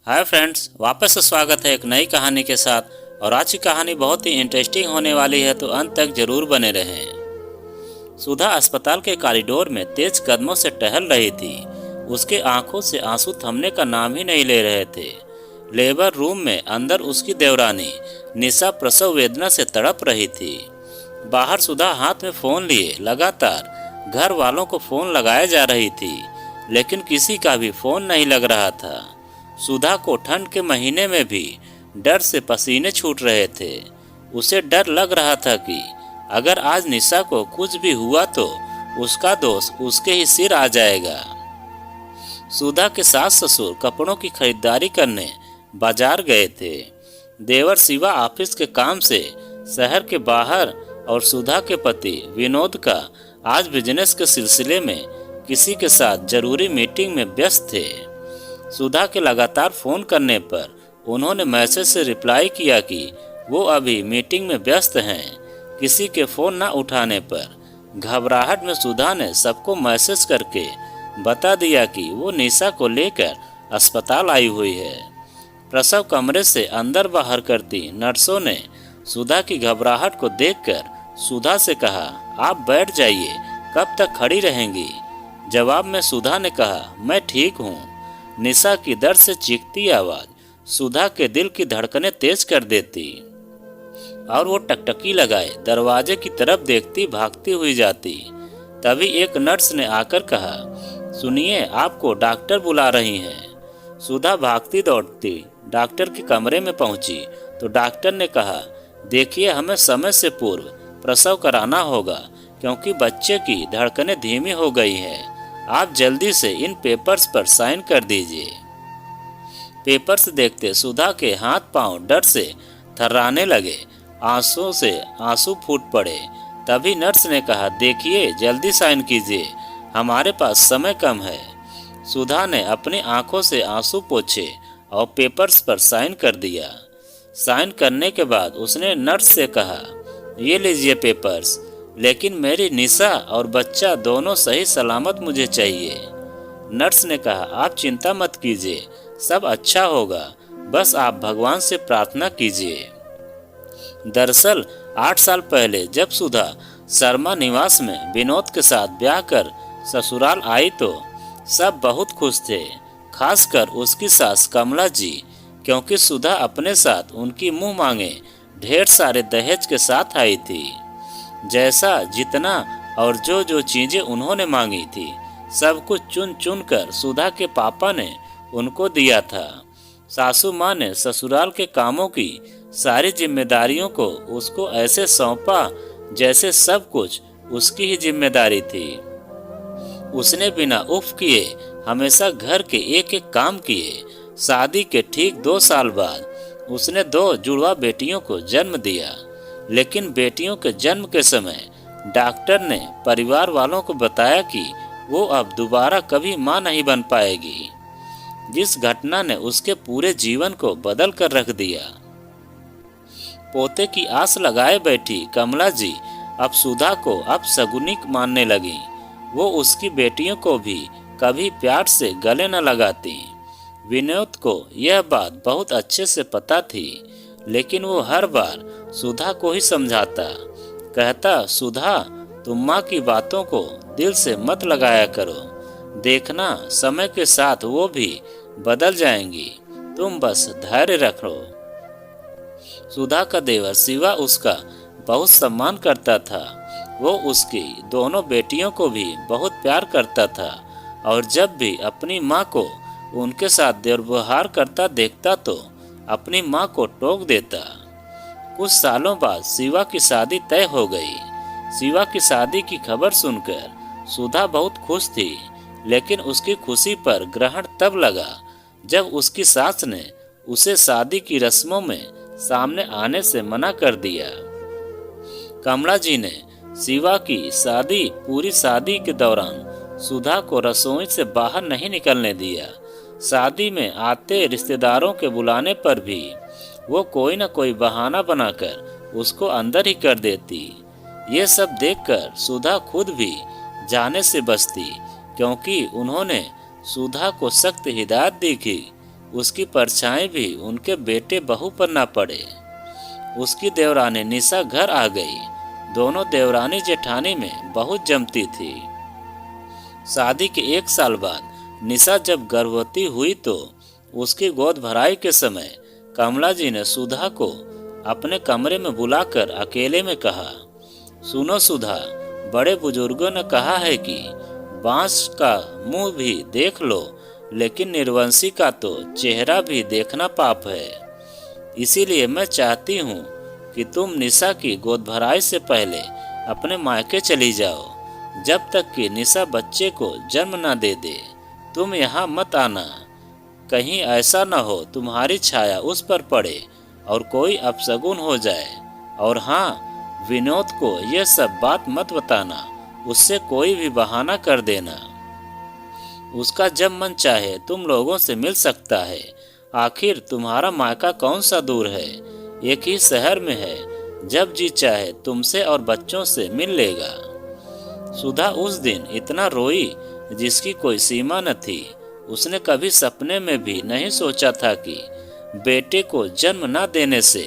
Hi friends, वापस से स्वागत है एक नई कहानी के साथ। और आज की कहानी बहुत ही इंटरेस्टिंग होने वाली है, तो अंत तक जरूर बने रहें। सुधा अस्पताल के कॉरिडोर में तेज कदमों से टहल रही थी। उसके आंखों से आंसू थमने का नाम ही नहीं ले रहे थे। लेबर रूम में अंदर उसकी देवरानी निशा प्रसव वेदना से तड़प रही थी। बाहर सुधा हाथ में फोन लिए लगातार घर वालों को फोन लगाए जा रही थी, लेकिन किसी का भी फोन नहीं लग रहा था। सुधा को ठंड के महीने में भी डर से पसीने छूट रहे थे। उसे डर लग रहा था कि अगर आज निशा को कुछ भी हुआ तो उसका दोष उसके ही सिर आ जाएगा। सुधा के सास ससुर कपड़ों की खरीदारी करने बाजार गए थे। देवर शिवा ऑफिस के काम से शहर के बाहर और सुधा के पति विनोद का आज बिजनेस के सिलसिले में किसी के साथ जरूरी मीटिंग में व्यस्त थे। सुधा के लगातार फोन करने पर उन्होंने मैसेज से रिप्लाई किया कि वो अभी मीटिंग में व्यस्त हैं। किसी के फोन न उठाने पर घबराहट में सुधा ने सबको मैसेज करके बता दिया कि वो निशा को लेकर अस्पताल आई हुई है। प्रसव कमरे से अंदर बाहर करती नर्सों ने सुधा की घबराहट को देखकर सुधा से कहा, आप बैठ जाइए, कब तक खड़ी रहेंगी। जवाब में सुधा ने कहा, मैं ठीक हूँ। निशा की दर्द से चीखती आवाज सुधा के दिल की धड़कनें तेज कर देती और वो टकटकी लगाए दरवाजे की तरफ देखती भागती हुई जाती। तभी एक नर्स ने आकर कहा, सुनिए, आपको डॉक्टर बुला रही हैं। सुधा भागती दौड़ती डॉक्टर के कमरे में पहुंची तो डॉक्टर ने कहा, देखिए, हमें समय से पूर्व प्रसव कराना होगा क्योंकि बच्चे की धड़कनें धीमी हो गई हैं। आप जल्दी से इन पेपर्स पर साइन कर दीजिए। पेपर्स देखते सुधा के हाथ पांव डर से थर्राने लगे, आंसू से आंसू फूट पड़े। तभी नर्स ने कहा, देखिए, जल्दी साइन कीजिए, हमारे पास समय कम है। सुधा ने अपनी आंखों से आंसू पोंछे और पेपर्स पर साइन कर दिया। साइन करने के बाद उसने नर्स से कहा, ये लीजिए पेपर्स, लेकिन मेरी निशा और बच्चा दोनों सही सलामत मुझे चाहिए। नर्स ने कहा, आप चिंता मत कीजिए, सब अच्छा होगा, बस आप भगवान से प्रार्थना कीजिए। दरअसल 8 साल पहले जब सुधा शर्मा निवास में विनोद के साथ ब्याह कर ससुराल आई तो सब बहुत खुश थे, खासकर उसकी सास कमला जी, क्योंकि सुधा अपने साथ उनकी मुंह मांगे ढेर सारे दहेज के साथ आई थी। जैसा, जितना और जो जो चीजें उन्होंने मांगी थी, सब कुछ चुन चुन कर सुधा के पापा ने उनको दिया था। सासू माँ ने ससुराल के कामों की सारी जिम्मेदारियों को उसको ऐसे सौंपा जैसे सब कुछ उसकी ही जिम्मेदारी थी। उसने बिना उफ किए हमेशा घर के एक एक काम किए। शादी के ठीक 2 साल बाद उसने 2 जुड़वा बेटियों को जन्म दिया, लेकिन बेटियों के जन्म के समय डॉक्टर ने परिवार वालों को बताया कि वो अब दोबारा कभी मां नहीं बन पाएगी, जिस घटना ने उसके पूरे जीवन को बदल कर रख दिया। पोते की आस लगाए बैठी कमला जी अब सुधा को अपशगुनी मानने लगी। वो उसकी बेटियों को भी कभी प्यार से गले न लगाती। विनोद को यह बात बहुत अच्छे से पता थी, लेकिन वो हर बार सुधा को ही समझाता, कहता, सुधा, तुम माँ की बातों को दिल से मत लगाया करो, देखना समय के साथ वो भी बदल जाएंगी, तुम बस धैर्य रखो। सुधा का देवर शिवा उसका बहुत सम्मान करता था। वो उसकी दोनों बेटियों को भी बहुत प्यार करता था और जब भी अपनी माँ को उनके साथ दुर्व्यवहार करता देखता तो अपनी माँ को टोक देता। कुछ सालों बाद शिवा की शादी तय हो गई। शिवा की शादी की खबर सुनकर सुधा बहुत खुश थी, लेकिन उसकी खुशी पर ग्रहण तब लगा जब उसकी सास ने उसे शादी की रस्मों में सामने आने से मना कर दिया। कमला जी ने शिवा की पूरी शादी के दौरान सुधा को रसोई से बाहर नहीं निकलने दिया। शादी में आते रिश्तेदारों के बुलाने पर भी वो कोई न कोई बहाना बनाकर उसको अंदर ही कर देती। ये सब देखकर सुधा खुद भी जाने से बचती, क्योंकि उन्होंने सुधा को सख्त हिदायत दी उसकी परछाई भी उनके बेटे बहू पर न पड़े। उसकी देवरानी निशा घर आ गई। दोनों देवरानी जेठानी में बहुत जमती थी। शादी के 1 साल बाद निशा जब गर्भवती हुई तो उसकी गोद भराई के समय कमला जी ने सुधा को अपने कमरे में बुलाकर अकेले में कहा, सुनो सुधा, बड़े बुजुर्गों ने कहा है कि बांस का मुंह भी देख लो, लेकिन निर्वंशी का तो चेहरा भी देखना पाप है। इसीलिए मैं चाहती हूँ कि तुम निशा की गोद भराई से पहले अपने मायके चली जाओ, जब तक कि निशा बच्चे को जन्म न दे दे। तुम यहाँ मत आना, कहीं ऐसा न हो तुम्हारी छाया उस पर पड़े और कोई अपशगुन हो जाए। और हाँ, विनोद को यह सब बात मत बताना, उससे कोई भी बहाना कर देना। उसका जब मन चाहे तुम लोगों से मिल सकता है। आखिर तुम्हारा मायका कौन सा दूर है, एक ही शहर में है। जब जी चाहे तुमसे और बच्चों से मिल लेगा। सुधा उस दिन इतना रोई जिसकी कोई सीमा न थी। उसने कभी सपने में भी नहीं सोचा था कि बेटे को जन्म न देने से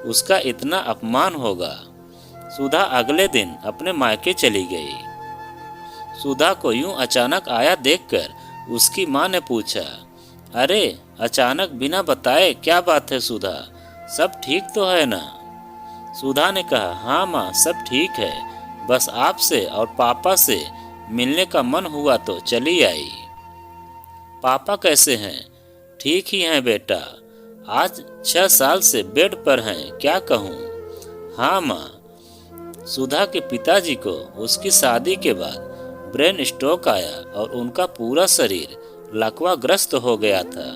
उसका इतना अपमान होगा। सुधा अगले दिन अपने मायके चली गई। सुधा को यूं अचानक आया देखकर उसकी माँ ने पूछा, अरे अचानक बिना बताए क्या बात है सुधा, सब ठीक तो है ना? सुधा ने कहा, हाँ माँ, सब ठीक है, बस आपसे और पापा से मिलने का मन हुआ तो चली आई। पापा कैसे हैं? ठीक ही हैं बेटा, आज 6 साल से बेड पर हैं, क्या कहूँ। हाँ माँ। सुधा के पिताजी को उसकी शादी के बाद ब्रेन स्ट्रोक आया और उनका पूरा शरीर लकवाग्रस्त हो गया था,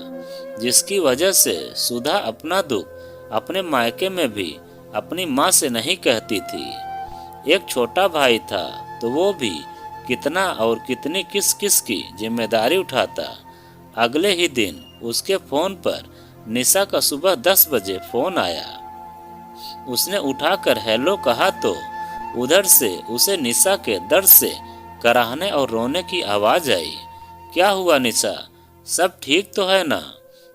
जिसकी वजह से सुधा अपना दुख अपने मायके में भी अपनी माँ से नहीं कहती थी। एक छोटा भाई था तो वो भी कितना और कितनी किस किस की जिम्मेदारी उठाता। अगले ही दिन उसके फोन पर निशा का सुबह 10 बजे फोन आया। उसने उठाकर हेलो कहा तो उधर से उसे निशा के दर्द से कराहने और रोने की आवाज आई। क्या हुआ निशा, सब ठीक तो है ना?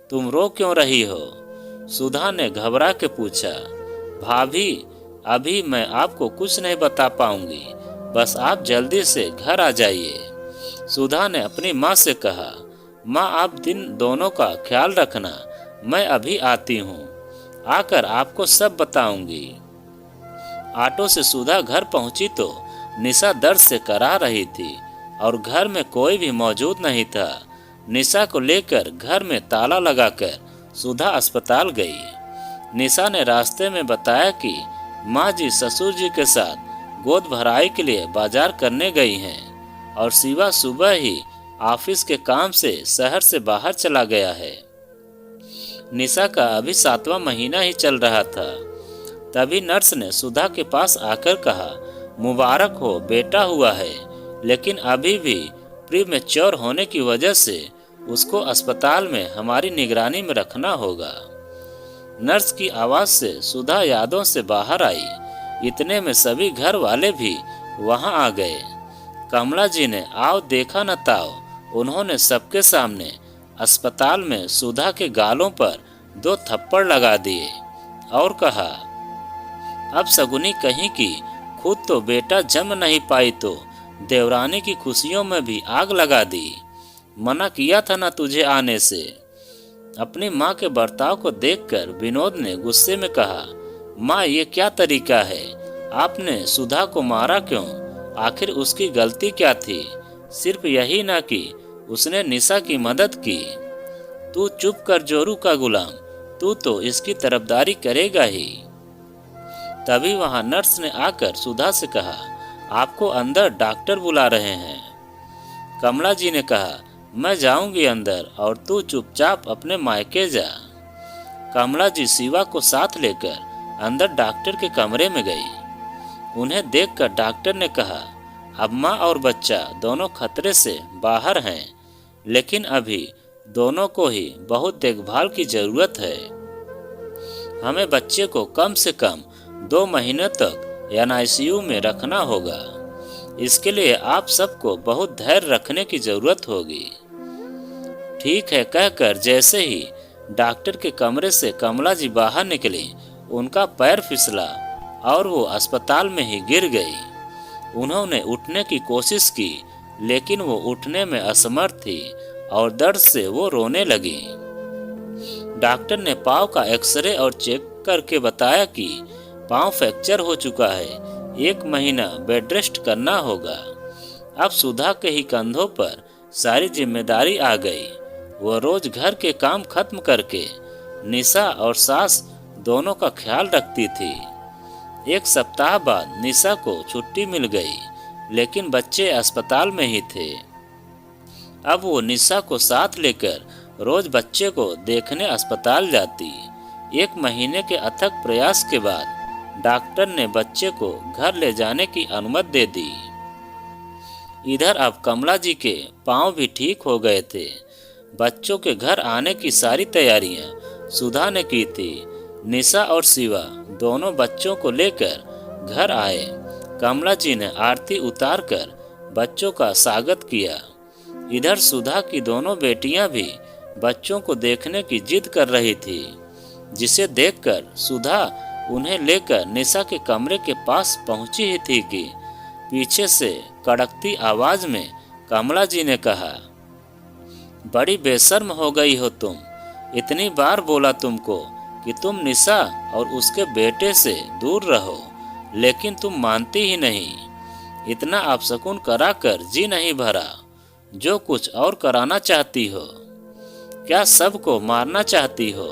तुम रो क्यों रही हो? सुधा ने घबरा के पूछा। भाभी, अभी मैं आपको कुछ नहीं बता पाऊंगी, बस आप जल्दी से घर आ जाइए। सुधा ने अपनी माँ से कहा, माँ आप दोनों का ख्याल रखना, मैं अभी आती हूँ, आकर आपको सब बताऊंगी। ऑटो से सुधा घर पहुंची तो निशा दर्द से करा रही थी और घर में कोई भी मौजूद नहीं था। निशा को लेकर घर में ताला लगाकर सुधा अस्पताल गई। निशा ने रास्ते में बताया कि माँ जी ससुर जी के साथ गोद भराई के लिए बाजार करने गई हैं और शिवा सुबह ही ऑफिस के काम से शहर से बाहर चला गया है। निशा का अभी 7वां महीना ही चल रहा था। तभी नर्स ने सुधा के पास आकर कहा, मुबारक हो, बेटा हुआ है, लेकिन अभी भी प्रीमेच्योर होने की वजह से उसको अस्पताल में हमारी निगरानी में रखना होगा। नर्स की आवाज से सुधा यादों से बाहर आई। इतने में सभी घर वाले भी वहां आ गए। कमला जी ने आओ देखा न ताओ, उन्होंने सबके सामने अस्पताल में सुधा के गालों पर 2 थप्पड़ लगा दिए और कहा, अब सगुनी कहीं की खुद तो बेटा जन्म नहीं पाई तो देवरानी की खुशियों में भी आग लगा दी। मना किया था ना तुझे आने से। अपनी माँ के बर्ताव को देखकर विनोद ने गुस्से में कहा, माँ ये क्या तरीका है? आपने सुधा को मारा क्यों? आखिर उसकी गलती क्या थी? सिर्फ यही ना कि उसने निशा की मदद की। तू चुप कर जोरू का गुलाम, तू तो इसकी तरफदारी करेगा ही। तभी वहां नर्स ने आकर सुधा से कहा, आपको अंदर डॉक्टर बुला रहे हैं। कमला जी ने कहा, मैं जाऊंगी अंदर और तू चुपचाप अपने मायके जा। कमला जी शिवा को साथ लेकर अंदर डॉक्टर के कमरे में गई। उन्हें देखकर डॉक्टर ने कहा, अब माँ और बच्चा दोनों खतरे से बाहर हैं, लेकिन अभी दोनों को ही बहुत देखभाल की जरूरत है। हमें बच्चे को कम से कम 2 महीने तक NICU में रखना होगा। इसके लिए आप सबको बहुत धैर्य रखने की जरूरत होगी। ठीक है कहकर जैसे ही डॉक्टर के कमरे से कमला जी बाहर निकली। उनका पैर फिसला और वो अस्पताल में ही गिर गई। उन्होंने उठने की कोशिश की, लेकिन वो उठने में असमर्थ थी और दर्द से वो रोने लगी। डॉक्टर ने पाँव का एक्सरे और चेक करके बताया कि पाँव फ्रैक्चर हो चुका है, 1 महीना बेड रेस्ट करना होगा। अब सुधा के ही कंधों पर सारी जिम्मेदारी आ गई। वो रोज घर के काम खत्म करके निशा और सास दोनों का ख्याल रखती थी। 1 सप्ताह बाद निशा को छुट्टी मिल गई, लेकिन बच्चे अस्पताल में ही थे। अब वो निशा को साथ लेकर रोज बच्चे को देखने अस्पताल जाती। 1 महीने के अथक प्रयास के बाद डॉक्टर ने बच्चे को घर ले जाने की अनुमति दे दी। इधर अब कमला जी के पाँव भी ठीक हो गए थे। बच्चों के घर आने की सारी तैयारियां सुधा ने की थी। निशा और शिवा दोनों बच्चों को लेकर घर आए। कमला जी ने आरती उतारकर बच्चों का स्वागत किया। इधर सुधा की दोनों बेटियां भी बच्चों को देखने की जिद कर रही थी, जिसे देखकर सुधा उन्हें लेकर निशा के कमरे के पास पहुंची ही थी कि पीछे से कड़कती आवाज में कमला जी ने कहा, बड़ी बेशर्म हो गई हो तुम। इतनी बार बोला तुमको कि तुम निशा और उसके बेटे से दूर रहो, लेकिन तुम मानती ही नहीं। इतना अपशकुन कराकर जी नहीं भरा। जो कुछ और कराना चाहती हो, क्या सबको मारना चाहती हो?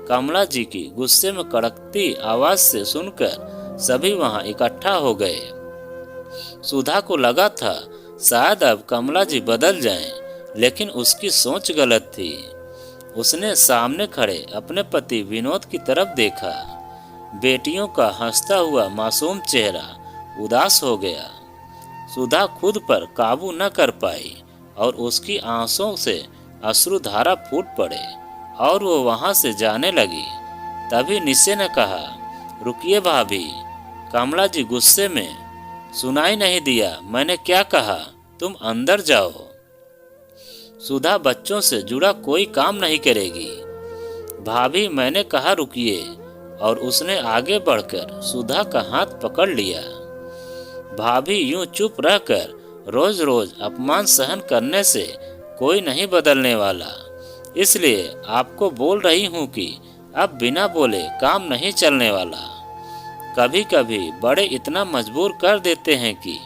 कमला जी की गुस्से में कड़कती आवाज से सुनकर सभी वहां इकट्ठा हो गए। सुधा को लगा था शायद अब कमला जी बदल जाएं, लेकिन उसकी सोच गलत थी। उसने सामने खड़े अपने पति विनोद की तरफ देखा। बेटियों का हंसता हुआ मासूम चेहरा उदास हो गया। सुधा खुद पर काबू न कर पाई और उसकी आंसुओं से अश्रुधारा फूट पड़े और वो वहां से जाने लगी। तभी निशा ने कहा, रुकिए भाभी। कमला जी गुस्से में, सुनाई नहीं दिया मैंने क्या कहा, तुम अंदर जाओ। सुधा बच्चों से जुड़ा कोई काम नहीं करेगी। भाभी मैंने कहा रुकिए, और उसने आगे बढ़कर सुधा का हाथ पकड़ लिया। भाभी यूं चुप रहकर रोज रोज अपमान सहन करने से कोई नहीं बदलने वाला, इसलिए आपको बोल रही हूं कि अब बिना बोले काम नहीं चलने वाला। कभी कभी बड़े इतना मजबूर कर देते हैं कि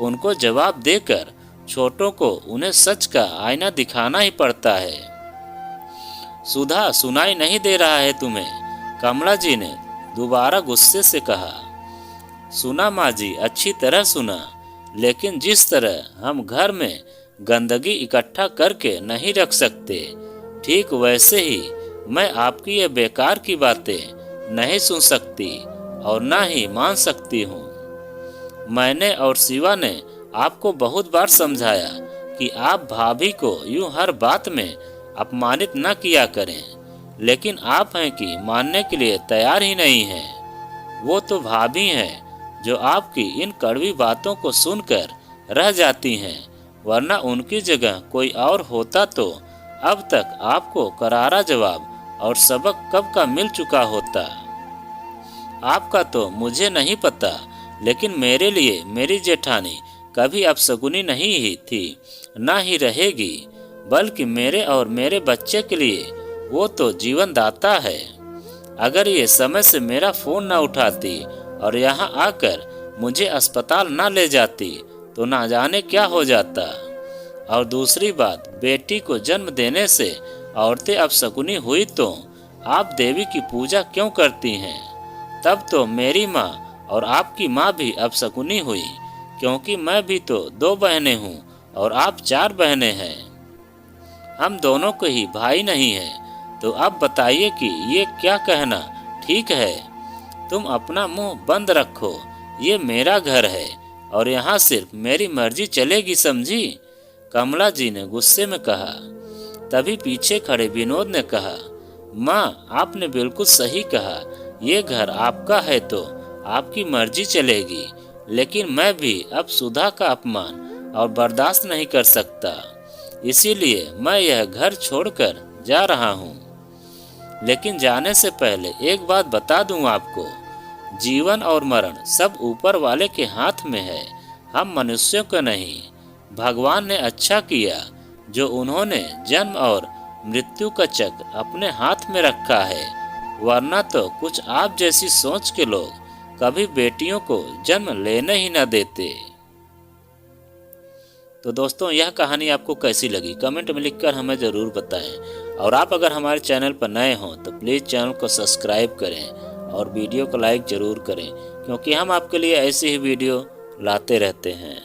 उनको जवाब देकर छोटों को उन्हें सच का आईना दिखाना ही पड़ता है। सुधा सुनाई नहीं दे रहा है तुम्हें? कमला जी ने दोबारा गुस्से से कहा। सुना माँ जी, अच्छी तरह सुना, लेकिन जिस तरह हम घर में गंदगी इकट्ठा करके नहीं रख सकते, ठीक वैसे ही मैं आपकी ये बेकार की बातें नहीं सुन सकती और ना ही मान सकती हूँ। मैंने और शिवा ने आपको बहुत बार समझाया कि आप भाभी को यूं हर बात में अपमानित न किया करें, लेकिन आप हैं कि मानने के लिए तैयार ही नहीं हैं। वो तो भाभी हैं जो आपकी इन कड़वी बातों को सुनकर रह जाती हैं, वरना उनकी जगह कोई और होता तो अब तक आपको करारा जवाब और सबक कब का मिल चुका होता। आपका तो मुझे नहीं पता, लेकिन मेरे लिए मेरी जेठानी कभी अपशगुनी नहीं ही थी, ना ही रहेगी, बल्कि मेरे और मेरे बच्चे के लिए वो तो जीवन दाता है। अगर ये समय से मेरा फोन ना उठाती और यहाँ आकर मुझे अस्पताल ना ले जाती तो ना जाने क्या हो जाता। और दूसरी बात, बेटी को जन्म देने से औरतें अपशकुनी हुई तो आप देवी की पूजा क्यों करती हैं? तब तो मेरी माँ और आपकी माँ भी अपशकुनी हुई, क्योंकि मैं भी तो 2 बहनें हूँ और आप 4 बहनें हैं। हम दोनों को ही भाई नहीं हैं, तो अब बताइए कि ये क्या कहना ठीक है? तुम अपना मुंह बंद रखो, ये मेरा घर है और यहाँ सिर्फ मेरी मर्जी चलेगी, समझी? कमला जी ने गुस्से में कहा। तभी पीछे खड़े विनोद ने कहा, माँ आपने बिल्कुल सही कहा, ये घर आपका है तो आपकी मर्जी चलेगी, लेकिन मैं भी अब सुधा का अपमान और बर्दाश्त नहीं कर सकता, इसीलिए मैं यह घर छोड़कर जा रहा हूँ। लेकिन जाने से पहले एक बात बता दूं आपको, जीवन और मरण सब ऊपर वाले के हाथ में है, हम मनुष्यों को नहीं। भगवान ने अच्छा किया जो उन्होंने जन्म और मृत्यु का चक्र अपने हाथ में रखा है, वरना तो कुछ आप जैसी सोच के लोग कभी बेटियों को जन्म लेने ही न देते। तो दोस्तों, यह कहानी आपको कैसी लगी कमेंट में लिखकर हमें ज़रूर बताएं। और आप अगर हमारे चैनल पर नए हों तो प्लीज़ चैनल को सब्सक्राइब करें और वीडियो को लाइक ज़रूर करें, क्योंकि हम आपके लिए ऐसी ही वीडियो लाते रहते हैं।